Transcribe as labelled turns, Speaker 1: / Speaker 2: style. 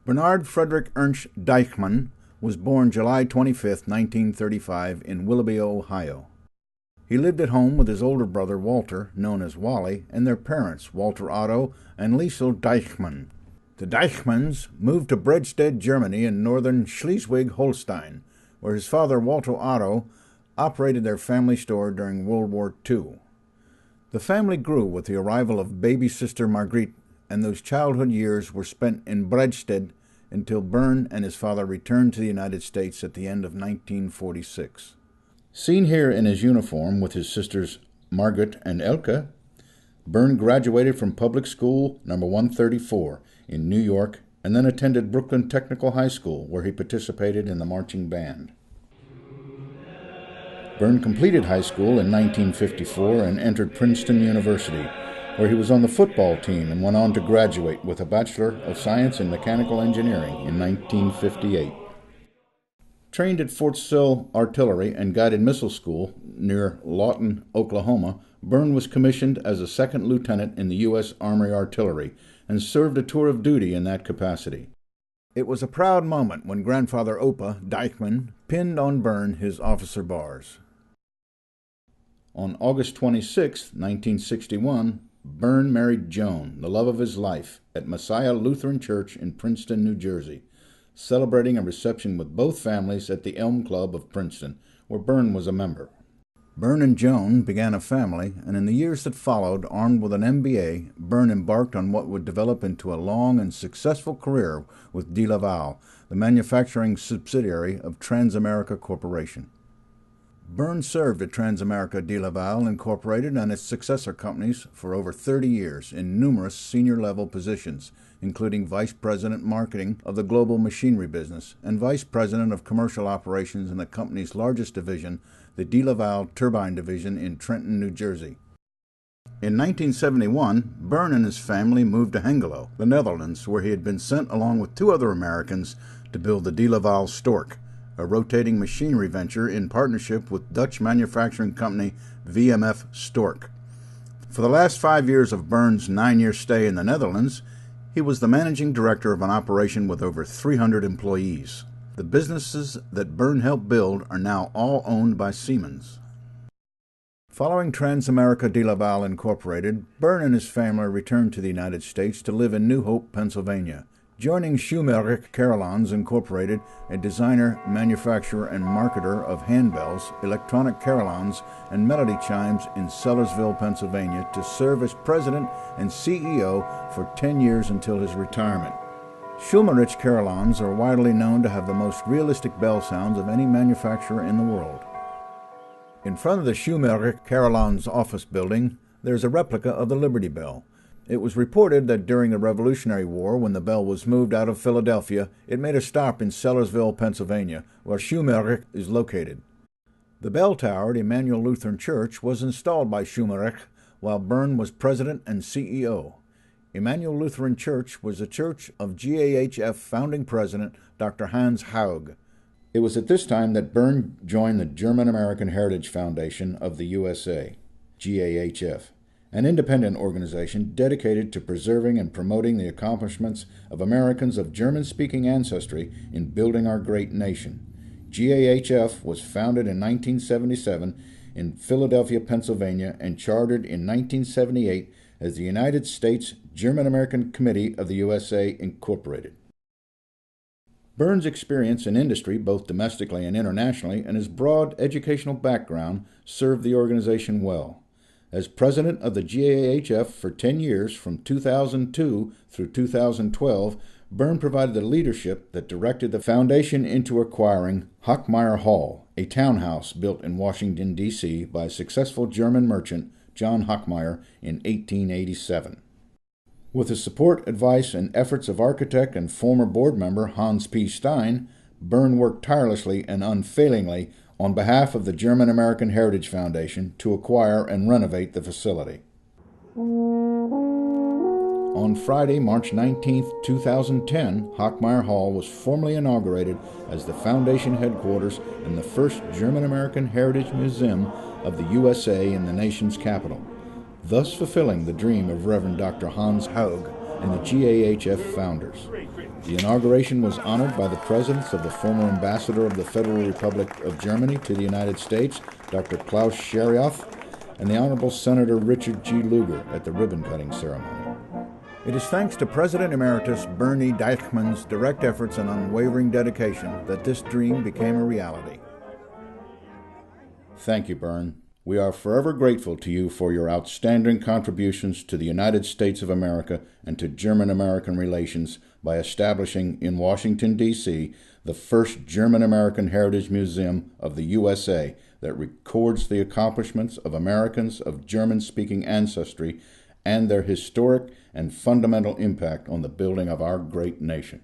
Speaker 1: Bernard Frederick Ernst Deichmann was born July 25, 1935, in Willoughby, Ohio. He lived at home with his older brother Walter, known as Wally, and their parents, Walter Otto and Liesel Deichmann. The Deichmanns moved to Bredsted, Germany in northern Schleswig-Holstein, where his father, Walter Otto, operated their family store during World War II. The family grew with the arrival of baby sister Margrethe, and those childhood years were spent in Bredsted until Bern and his father returned to the United States at the end of 1946. Seen here in his uniform with his sisters Margaret and Elke, Bern graduated from public school number 134 in New York and then attended Brooklyn Technical High School, where he participated in the marching band. Bern completed high school in 1954 and entered Princeton University, where he was on the football team and went on to graduate with a Bachelor of Science in Mechanical Engineering in 1958. Trained at Fort Sill Artillery and Guided Missile School near Lawton, Oklahoma, Bern was commissioned as a second lieutenant in the U.S. Army Artillery and served a tour of duty in that capacity. It was a proud moment when grandfather Opa Deichmann pinned on Bern his officer bars. On August 26, 1961, Bern married Joan, the love of his life, at Messiah Lutheran Church in Princeton, New Jersey, celebrating a reception with both families at the Elm Club of Princeton, where Bern was a member. Bern and Joan began a family, and in the years that followed, armed with an MBA, Bern embarked on what would develop into a long and successful career with De Laval, the manufacturing subsidiary of Transamerica Corporation. Bern served at Transamerica De Laval Incorporated and its successor companies for over 30 years in numerous senior-level positions, including Vice President Marketing of the global machinery business and Vice President of Commercial Operations in the company's largest division, the De Laval Turbine Division in Trenton, New Jersey. In 1971, Bern and his family moved to Hengelo, the Netherlands, where he had been sent along with two other Americans to build the De Laval Stork, a rotating machinery venture in partnership with Dutch manufacturing company VMF Stork. For the last 5 years of Bern's 9-year stay in the Netherlands, he was the managing director of an operation with over 300 employees. The businesses that Bern helped build are now all owned by Siemens. Following Transamerica De Laval Incorporated, Bern and his family returned to the United States to live in New Hope, Pennsylvania, joining Schumerich Carillons Incorporated, a designer, manufacturer, and marketer of handbells, electronic carillons, and melody chimes in Sellersville, Pennsylvania, to serve as president and CEO for 10 years until his retirement. Schumerich carillons are widely known to have the most realistic bell sounds of any manufacturer in the world. In front of the Schumerich Carillons office building, there's a replica of the Liberty Bell. It was reported that during the Revolutionary War, when the bell was moved out of Philadelphia, it made a stop in Sellersville, Pennsylvania, where Schumerich is located. The bell tower at Emmanuel Lutheran Church was installed by Schumerich while Bern was president and CEO. Emmanuel Lutheran Church was a church of GAHF founding president Dr. Hans Haug. It was at this time that Bern joined the German American Heritage Foundation of the USA, GAHF, an independent organization dedicated to preserving and promoting the accomplishments of Americans of German-speaking ancestry in building our great nation. GAHF was founded in 1977 in Philadelphia, Pennsylvania, and chartered in 1978 as the United States German-American Committee of the USA, Incorporated. Bern's experience in industry, both domestically and internationally, and his broad educational background served the organization well. As president of the GAHF for 10 years, from 2002 through 2012, Bern provided the leadership that directed the foundation into acquiring Hochmeyer Hall, a townhouse built in Washington, D.C. by successful German merchant John Hochmeyer in 1887. With the support, advice, and efforts of architect and former board member Hans P. Stein, Bern worked tirelessly and unfailingly on behalf of the German American Heritage Foundation to acquire and renovate the facility. On Friday, March 19, 2010, Hochmeyer Hall was formally inaugurated as the Foundation headquarters and the first German American Heritage Museum of the USA in the nation's capital, thus fulfilling the dream of Reverend Dr. Hans Haug and the GAHF founders. The inauguration was honored by the presence of the former ambassador of the Federal Republic of Germany to the United States, Dr. Klaus Scherioff, and the Honorable Senator Richard G. Lugar at the ribbon-cutting ceremony. It is thanks to President Emeritus Bernie Deichmann's direct efforts and unwavering dedication that this dream became a reality. Thank you, Bern. We are forever grateful to you for your outstanding contributions to the United States of America and to German-American relations by establishing in Washington, D.C., the first German-American Heritage Museum of the USA that records the accomplishments of Americans of German-speaking ancestry and their historic and fundamental impact on the building of our great nation.